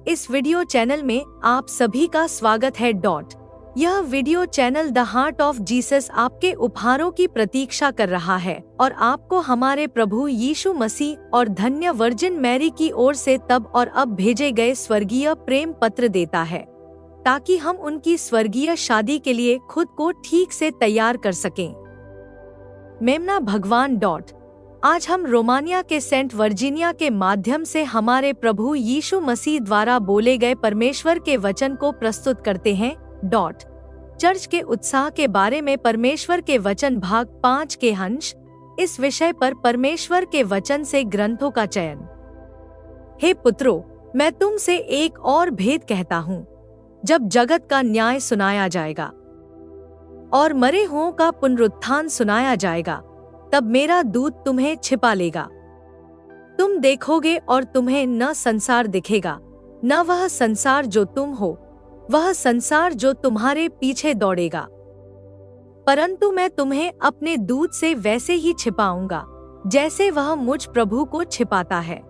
इस video channel में आप सभी का स्वागत है। यह video channel the heart of Jesus आपके उपहारों की प्रतीक्षा कर रहा है और आपको हमारे प्रभु यीशु मसीह और धन्य वर्जिन मैरी की ओर से तब और अब भेजे गए स्वर्गीय प्रेम पत्र देता है, ताकि हम उनकी स्वर्गीय शादी के लिए खुद को ठीक से तैयार कर सकें। मेमना भगवान। आज हम रोमानिया के सेंट वर्जीनिया के माध्यम से हमारे प्रभु यीशु मसीह द्वारा बोले गए परमेश्वर के वचन को प्रस्तुत करते हैं। चर्च के उत्साह के बारे में परमेश्वर के वचन भाग 5 के अंश। इस विषय पर परमेश्वर के वचन से ग्रंथों का चयन। हे पुत्रों, मैं तुमसे एक और भेद कहता हूँ। जब जगत का न्याय सुनाया जाएगा और मरे हुओं का पुनरुत्थान सुनाया जाएगा, तब मेरा दूत तुम्हें छिपा लेगा। तुम देखोगे और तुम्हें न संसार दिखेगा, न वह संसार जो तुम हो, वह संसार जो तुम्हारे पीछे दौड़ेगा। परंतु मैं तुम्हें अपने दूत से वैसे ही छिपाऊंगा जैसे वह मुझ प्रभु को छिपाता है।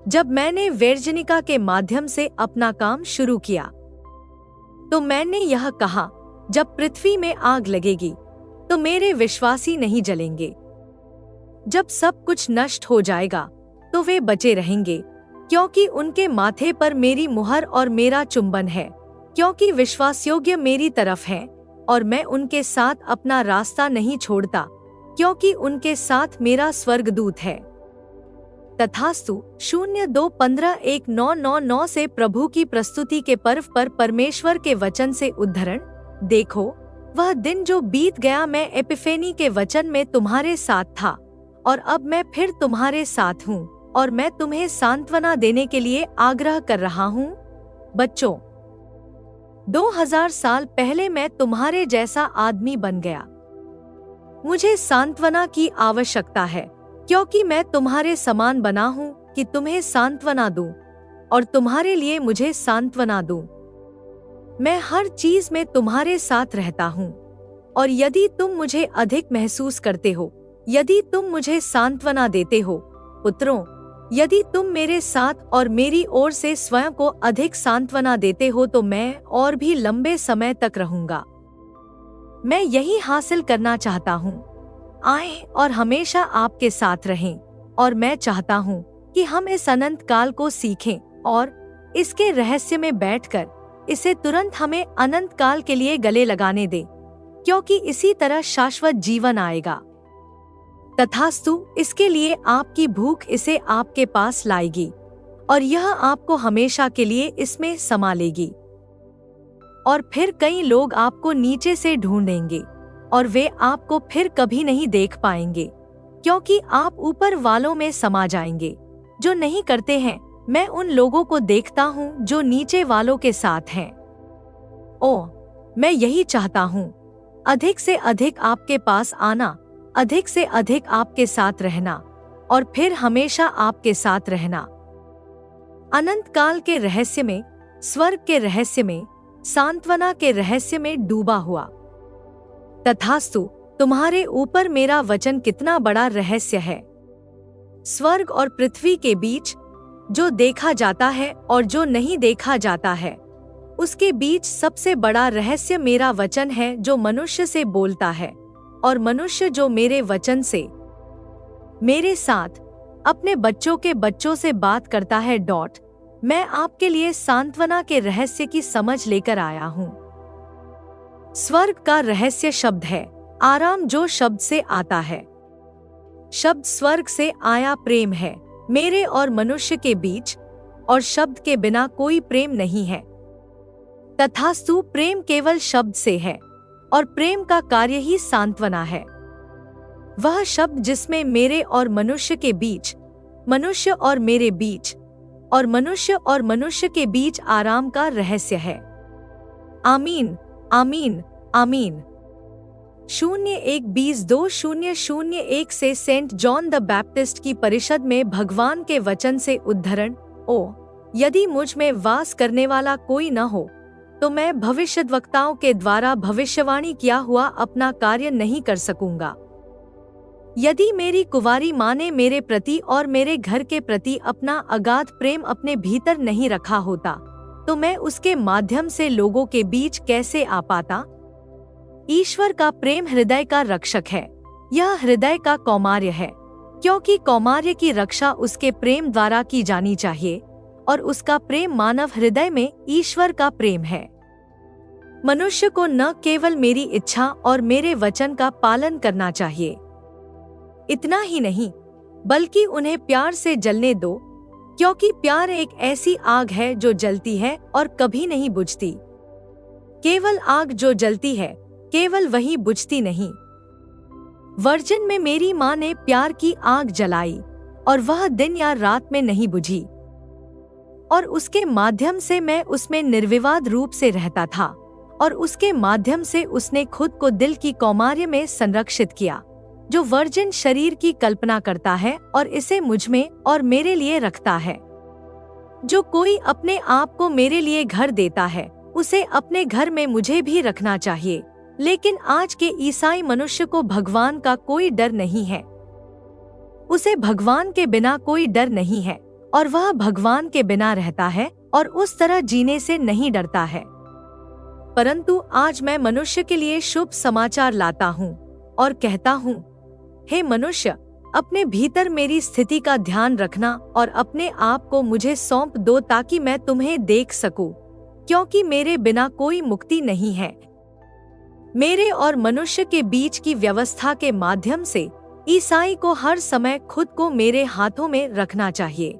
जब मैंने वर्जिनिका के माध्यम से अपना काम शुरू किया, तो मैंने यह कहा, जब पृथ्वी में आग लगेगी तो मेरे विश्वासी नहीं जलेंगे। जब सब कुछ नष्ट हो जाएगा तो वे बचे रहेंगे, क्योंकि उनके माथे पर मेरी मुहर और मेरा चुंबन है, क्योंकि विश्वासयोग्य मेरी तरफ है और मैं उनके साथ अपना रास्ता नहीं छोड़ता, क्योंकि उनके साथ मेरा स्वर्गदूत है। तथास्तु 02-15-1999 से प्रभु की प्रस्तुति के पर्व पर परमेश्वर के वचन से उद्धरण। देखो, वह दिन जो बीत गया, मैं एपिफेनी के वचन में तुम्हारे साथ था और अब मैं फिर तुम्हारे साथ हूँ और मैं तुम्हें सांत्वना देने के लिए आग्रह कर रहा हूँ। बच्चों, 2000 साल पहले मैं तुम्हारे जैसा आदमी बन गया। मुझे सांत्वना की आवश्यकता है, क्योंकि मैं तुम्हारे समान बना हूँ कि तुम्हें सांत्वना दूं और तुम्हारे लिए मुझे सांत्वना दूं। मैं हर चीज में तुम्हारे साथ रहता हूँ और यदि तुम मुझे अधिक महसूस करते हो, यदि तुम मुझे सांत्वना देते हो, पुत्रों, यदि तुम मेरे साथ और मेरी ओर से स्वयं को अधिक सांत्वना देते हो, तो मैं और भी लंबे समय तक रहूंगा। मैं यही हासिल करना चाहता हूँ। आए और हमेशा आपके साथ रहें, और मैं चाहता हूँ कि हम इस अनंत काल को सीखें और इसके रहस्य में बैठकर इसे तुरंत हमें अनंत काल के लिए गले लगाने दे, क्योंकि इसी तरह शाश्वत जीवन आएगा। तथास्तु इसके लिए आपकी भूख इसे आपके पास लाएगी और यह आपको हमेशा के लिए इसमें समा लेगी। और फिर कई लोग आपको नीचे से ढूंढेंगे और वे आपको फिर कभी नहीं देख पाएंगे, क्योंकि आप ऊपर वालों में समा जाएंगे जो नहीं करते हैं। मैं उन लोगों को देखता हूँ जो नीचे वालों के साथ हैं। मैं यही चाहता हूँ, अधिक से अधिक आपके पास आना, अधिक से अधिक आपके साथ रहना और फिर हमेशा आपके साथ रहना। अनंत काल के रहस्य में, स्वर्ग के रहस्य में, सांत्वना के रहस्य में डूबा हुआ। तथास्तु तुम्हारे ऊपर मेरा वचन कितना बड़ा रहस्य है। स्वर्ग और पृथ्वी के बीच, जो देखा जाता है और जो नहीं देखा जाता है, उसके बीच सबसे बड़ा रहस्य मेरा वचन है, जो मनुष्य से बोलता है और मनुष्य जो मेरे वचन से मेरे साथ अपने बच्चों के बच्चों से बात करता है। मैं आपके लिए सांत्वना के रहस्य की समझ लेकर आया हूँ। स्वर्ग का रहस्य शब्द है आराम, जो शब्द से आता है। शब्द स्वर्ग से आया प्रेम है मेरे और मनुष्य के बीच, और शब्द के बिना कोई प्रेम नहीं है। तथास्तु प्रेम केवल शब्द से है और प्रेम का कार्य ही सांत्वना है। वह शब्द जिसमें मेरे और मनुष्य के बीच, मनुष्य और मेरे बीच, और मनुष्य और मनुष्य के बीच आराम का रहस्य है। आमीन, आमीन, आमीन। 01-22-001 से सेंट जॉन द बैप्टिस्ट की परिषद में भगवान के वचन से उद्धरण। यदि मुझ में वास करने वाला कोई न हो, तो मैं भविष्यद्वक्ताओं के द्वारा भविष्यवाणी किया हुआ अपना कार्य नहीं कर सकूंगा। यदि मेरी कुंवारी माँ ने मेरे प्रति और मेरे घर के प्रति अपना अगाध प्रेम अपने भीतर नहीं रखा होता, तो मैं उसके माध्यम से लोगों के बीच कैसे आ पाता? ईश्वर का प्रेम हृदय का रक्षक है। यह हृदय का कौमार्य है, क्योंकि कौमार्य की रक्षा उसके प्रेम द्वारा की जानी चाहिए, और उसका प्रेम मानव हृदय में ईश्वर का प्रेम है। मनुष्य को न केवल मेरी इच्छा और मेरे वचन का पालन करना चाहिए, इतना ही नहीं, बल्कि उन्हें प्यार से जलने दो, क्योंकि प्यार एक ऐसी आग है जो जलती है और कभी नहीं बुझती। केवल आग जो जलती है, केवल वही बुझती नहीं। वर्जन में मेरी माँ ने प्यार की आग जलाई, और वह दिन या रात में नहीं बुझी, और उसके माध्यम से मैं उसमें निर्विवाद रूप से रहता था, और उसके माध्यम से उसने खुद को दिल की कौमार्य में संरक्षित किया, जो वर्जिन शरीर की कल्पना करता है और इसे मुझ में और मेरे लिए रखता है। जो कोई अपने आप को मेरे लिए घर देता है, उसे अपने घर में मुझे भी रखना चाहिए। लेकिन आज के ईसाई मनुष्य को भगवान का कोई डर नहीं है। उसे भगवान के बिना कोई डर नहीं है, और वह भगवान के बिना रहता है और उस तरह जीने से नहीं डरता है। परंतु आज मैं मनुष्य के लिए शुभ समाचार लाता हूँ और कहता हूँ, हे मनुष्य, अपने भीतर मेरी स्थिति का ध्यान रखना और अपने आप को मुझे सौंप दो, ताकि मैं तुम्हें देख सकूं, क्योंकि मेरे बिना कोई मुक्ति नहीं है। मेरे और मनुष्य के बीच की व्यवस्था के माध्यम से ईसाई को हर समय खुद को मेरे हाथों में रखना चाहिए।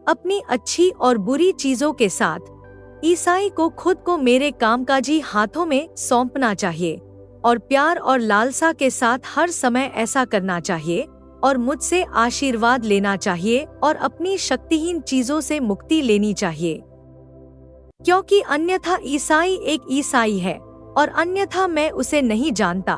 अपनी अच्छी और बुरी चीजों के साथ ईसाई को खुद को मेरे कामकाजी हाथों में सौंपना चाहिए, और प्यार और लालसा के साथ हर समय ऐसा करना चाहिए, और मुझसे आशीर्वाद लेना चाहिए और अपनी शक्तिहीन चीजों से मुक्ति लेनी चाहिए। क्योंकि अन्यथा ईसाई एक ईसाई है, और अन्यथा मैं उसे नहीं जानता,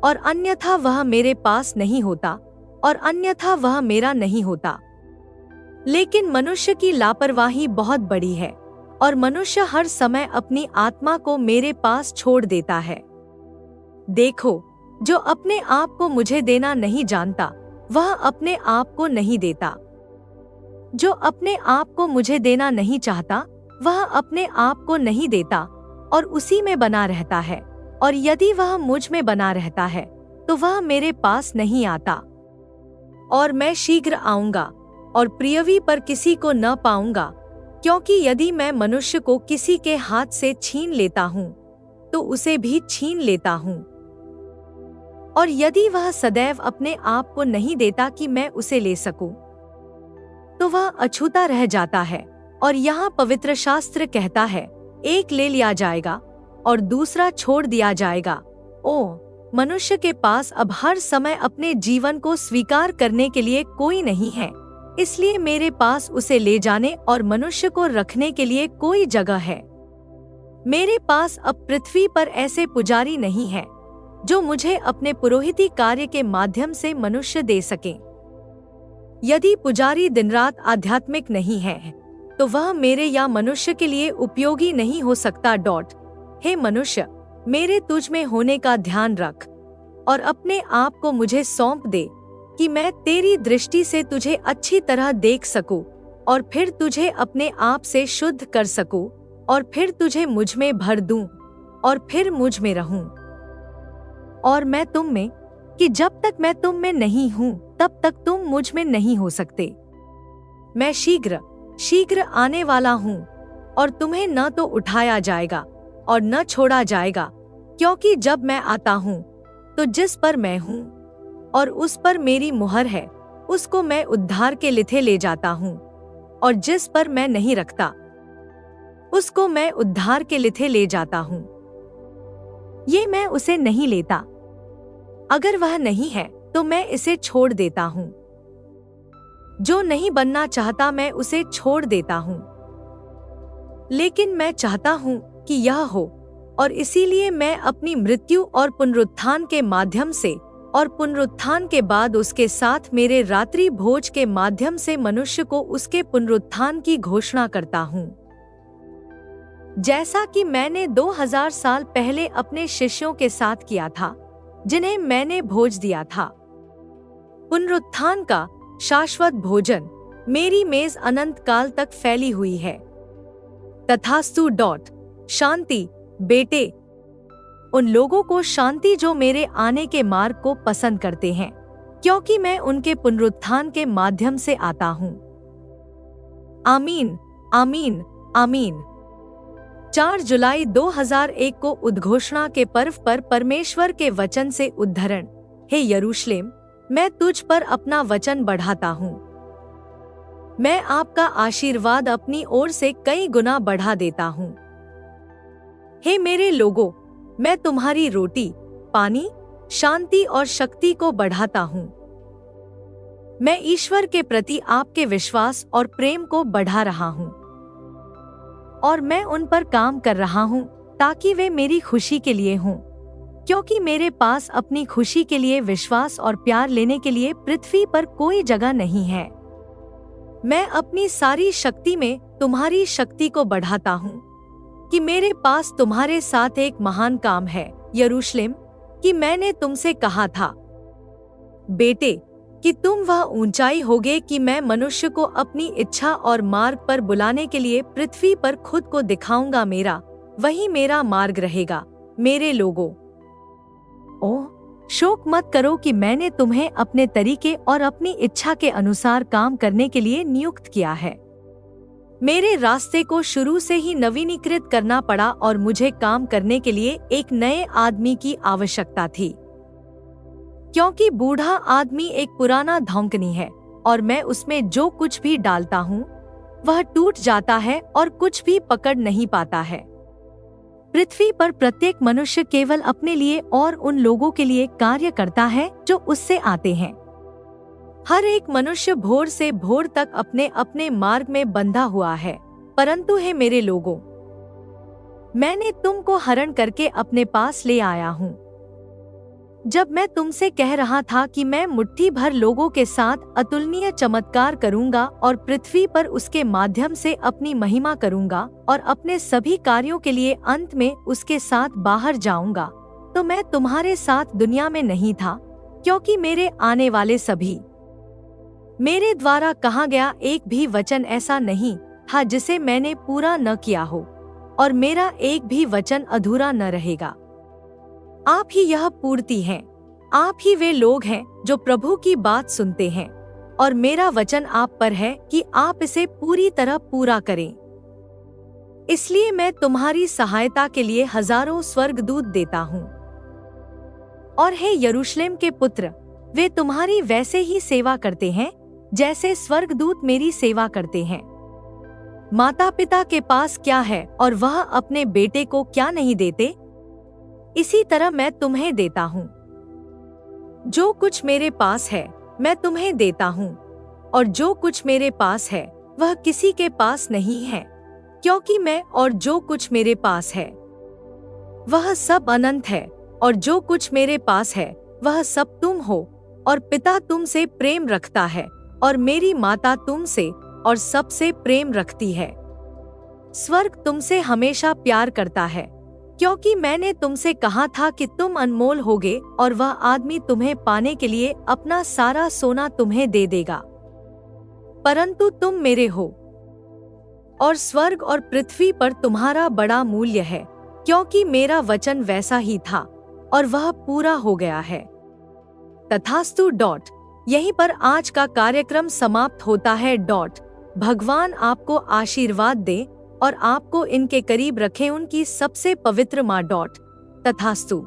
और अन्यथा वह मेरे पास नहीं होता, और अन्यथा वह मेरा नहीं होता। लेकिन मनुष्य की लापरवाही बहुत बड़ी है, और मनुष्य हर समय अपनी आत्मा को मेरे पास छोड़ देता है। देखो, जो अपने आप को मुझे देना नहीं जानता, वह अपने आप को नहीं देता। जो अपने आप को मुझे देना नहीं चाहता, वह अपने आप को नहीं देता, और उसी में बना रहता है। और यदि वह मुझ में बना रहता है, तो वह मेरे पास नहीं आता। और मैं शीघ्र आऊंगा, और प्रियवी पर किसी को न पाऊंगा, क्योंकि यदि मैं मनुष्य को किसी के हाथ से छीन लेता हूँ, तो उसे भी छीन लेता हूँ। और यदि वह सदैव अपने आप को नहीं देता कि मैं उसे ले सकूं, तो वह अछूता रह जाता है। और यहाँ पवित्र शास्त्र कहता है, एक ले लिया जाएगा और दूसरा छोड़ दिया जाएगा। ओ, मनुष्य के पास अब हर समय अपने जीवन को स्वीकार करने के लिए कोई नहीं है, इसलिए मेरे पास उसे ले जाने और मनुष्य को रखने के लिए कोई जगह है। मेरे पास अब पृथ्वी पर ऐसे पुजारी नहीं है जो मुझे अपने पुरोहिती कार्य के माध्यम से मनुष्य दे सके। यदि पुजारी दिन रात आध्यात्मिक नहीं है, तो वह मेरे या मनुष्य के लिए उपयोगी नहीं हो सकता। हे मनुष्य, मेरे तुझ में होने का ध्यान रख और अपने आप को मुझे सौंप दे, कि मैं तेरी दृष्टि से तुझे अच्छी तरह देख सकूं, और फिर तुझे अपने आप से शुद्ध कर सकूं, और फिर तुझे मुझ में भर दूं, और फिर मुझ में रहूं। और मैं तुम में, कि जब तक मैं तुम में नहीं हूं, तब तक तुम मुझ में नहीं हो सकते। मैं शीघ्र आने वाला हूँ, और तुम्हें न तो उठाया जाएगा और न छोड़ा जाएगा, क्योंकि जब मैं आता हूँ, तो जिस पर मैं हूँ और उस पर मेरी मुहर है, उसको मैं उद्धार के लिथे ले जाता हूँ, और जिस पर मैं नहीं रखता, उसको मैं उद्धार के लिथे ले जाता हूँ। ये मैं उसे नहीं लेता। अगर वह नहीं है, तो मैं इसे छोड़ देता हूँ। जो नहीं बनना चाहता, मैं उसे छोड़ देता हूँ। लेकिन मैं चाहता हूँ कि यह हो, और इसीलिए मैं अपनी मृत्यु और पुनरुत्थान के माध्यम से, और पुनरुत्थान के बाद उसके साथ मेरे रात्रि भोज के माध्यम से मनुष्य को उसके पुनरुत्थान की घोषणा करता हूँ। जैसा कि मैंने 2000 साल पहले अपने शिष्यों के साथ किया था, जिन्हें मैंने भोज दिया था। पुनरुत्थान का शाश्वत भोजन मेरी मेज अनंत काल तक फैली हुई है। तथास्तु। शांति। बेटे, उन लोगों को शांति जो मेरे आने के मार्ग को पसंद करते हैं, क्योंकि मैं उनके पुनरुत्थान के माध्यम से आता हूँ। आमीन, आमीन, आमीन। 4 जुलाई 2001 को उद्घोषणा के पर्व पर परमेश्वर के वचन से उद्धरण। हे यरूशलेम, मैं तुझ पर अपना वचन बढ़ाता हूँ। मैं आपका आशीर्वाद अपनी ओर से कई गुना बढ़ा देता हूँ। हे मेरे लोगों, मैं तुम्हारी रोटी, पानी, शांति और शक्ति को बढ़ाता हूँ। मैं ईश्वर के प्रति आपके विश्वास और प्रेम को बढ़ा रहा हूँ और मैं उन पर काम कर रहा हूँ ताकि वे मेरी खुशी के लिए हों, क्योंकि मेरे पास अपनी खुशी के लिए विश्वास और प्यार लेने के लिए पृथ्वी पर कोई जगह नहीं है। मैं अपनी सारी शक्ति में तुम्हारी शक्ति को बढ़ाता हूँ कि मेरे पास तुम्हारे साथ एक महान काम है, यरूशलेम, कि मैंने तुमसे कहा था, बेटे, कि तुम वह ऊंचाई होगे कि मैं मनुष्य को अपनी इच्छा और मार्ग पर बुलाने के लिए पृथ्वी पर खुद को दिखाऊंगा। वही मेरा मार्ग रहेगा। मेरे लोगों, ओह, शोक मत करो कि मैंने तुम्हें अपने तरीके और अपनी इच्छा के अनुसार काम करने के लिए नियुक्त किया है। मेरे रास्ते को शुरू से ही नवीनीकृत करना पड़ा और मुझे काम करने के लिए एक नए आदमी की आवश्यकता थी, क्योंकि बूढ़ा आदमी एक पुराना धौंकनी है और मैं उसमें जो कुछ भी डालता हूँ वह टूट जाता है और कुछ भी पकड़ नहीं पाता है। पृथ्वी पर प्रत्येक मनुष्य केवल अपने लिए और उन लोगों के लिए कार्य करता है जो उससे आते हैं। हर एक मनुष्य भोर से भोर तक अपने अपने मार्ग में बंधा हुआ है। परंतु हे मेरे लोगों, मैंने तुमको हरण करके अपने पास ले आया हूँ। जब मैं तुमसे कह रहा था कि मैं मुट्ठी भर लोगों के साथ अतुलनीय चमत्कार करूंगा और पृथ्वी पर उसके माध्यम से अपनी महिमा करूंगा और अपने सभी कार्यों के लिए अंत में उसके साथ बाहर जाऊंगा, तो मैं तुम्हारे साथ दुनिया में नहीं था, क्योंकि मेरे आने वाले सभी मेरे द्वारा कहा गया एक भी वचन ऐसा नहीं था जिसे मैंने पूरा न किया हो, और मेरा एक भी वचन अधूरा न रहेगा। आप ही यह पूर्ति हैं। आप ही वे लोग हैं जो प्रभु की बात सुनते हैं, और मेरा वचन आप पर है कि आप इसे पूरी तरह पूरा करें। इसलिए मैं तुम्हारी सहायता के लिए हजारों स्वर्गदूत देता हूँ। और हे यरूशलेम के पुत्र, वे तुम्हारी वैसे ही सेवा करते हैं जैसे स्वर्गदूत मेरी सेवा करते हैं। माता पिता के पास क्या है और वह अपने बेटे को क्या नहीं देते, इसी तरह मैं तुम्हें देता हूँ। जो कुछ मेरे पास है मैं तुम्हें देता हूँ, और जो कुछ मेरे पास है वह किसी के पास नहीं है, क्योंकि मैं और जो कुछ मेरे पास है वह सब अनंत है, और जो कुछ मेरे पास है वह सब तुम हो, और पिता तुमसे प्रेम रखता है और मेरी माता तुमसे और सबसे प्रेम रखती है। स्वर्ग तुमसे हमेशा प्यार करता है, क्योंकि मैंने तुमसे कहा था कि तुम अनमोल होगे और वह आदमी तुम्हें पाने के लिए अपना सारा सोना तुम्हें दे देगा। परंतु तुम मेरे हो, और स्वर्ग और पृथ्वी पर तुम्हारा बड़ा मूल्य है, क्योंकि मेरा वचन वैसा ही था और वह पूरा हो गया है। तथास्तु। यहीं पर आज का कार्यक्रम समाप्त होता है। भगवान आपको आशीर्वाद दे और आपको इनके करीब रखे उनकी सबसे पवित्र माँ। तथास्तु।